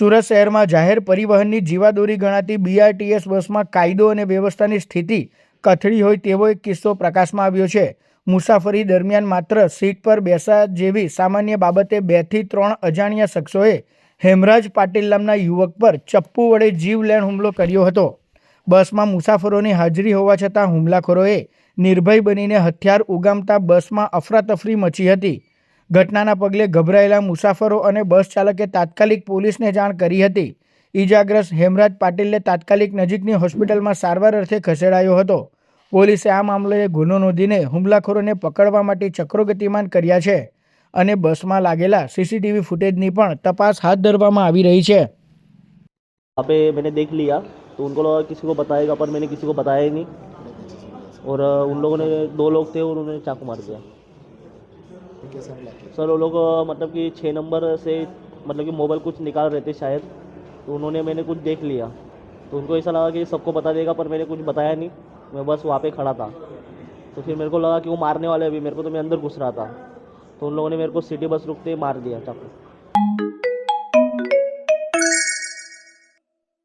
સુરત શહેરમાં જાહેર પરિવહનની જીવાદોરી ગણાતી BRTS બસમાં કાયદો અને વ્યવસ્થાની સ્થિતિ કથળી હોય તેવો એક કિસ્સો પ્રકાશમાં આવ્યો છે। મુસાફરી દરમિયાન માત્ર સીટ પર બેસવા જેવી સામાન્ય બાબતે 2 થી 3 અજાણ્યા શખ્સોએ હેમરાજ પાટીલ નામના યુવક પર ચપ્પુ વડે જીવલેણ હુમલો કર્યો હતો। બસમાં મુસાફરોની હાજરી હોવા છતાં હુમલાખોરોએ નિર્ભય બનીને હથિયાર ઉગામતા બસમાં અફરાતફરી મચી હતી। ઘટનાના પગલે ગભરાયેલા મુસાફરો અને બસ ચાલકે તાત્કાલિક પોલીસને જાણ કરી હતી। ઈજાગ્રસ્ત હેમરાજ પાટીલને તાત્કાલિક નજીકની હોસ્પિટલમાં સારવાર અર્થે ખસેડાયો હતો। પોલીસે આ મામલે ગુનો નોંધીને હુમલાખોરોને પકડવા માટે ચક્રો ગતિમાન કર્યા છે અને બસમાં લાગેલા CCTV ફૂટેજની પણ તપાસ હાથ ધરવામાં આવી રહી છે। वहाँ पे मैंने देख लिया तो उनको लगा किसी को बताएगा, पर मैंने किसी को बताया ही नहीं। और उन लोगों ने 2 लोग थे और उन्होंने चाकू मार दिया। सर वो लोग मतलब कि 6 नंबर से मतलब कि मोबाइल कुछ निकाल रहे थे शायद, तो उन्होंने मैंने कुछ देख लिया तो उनको ऐसा लगा कि सबको बता देगा, पर मैंने कुछ बताया नहीं। मैं बस वहाँ पे खड़ा था तो फिर मेरे को लगा कि वो मारने वाले, अभी मेरे को तो मैं अंदर घुस रहा था तो उन लोगों ने मेरे को सिटी बस रुकते ही मार दिया चाकू।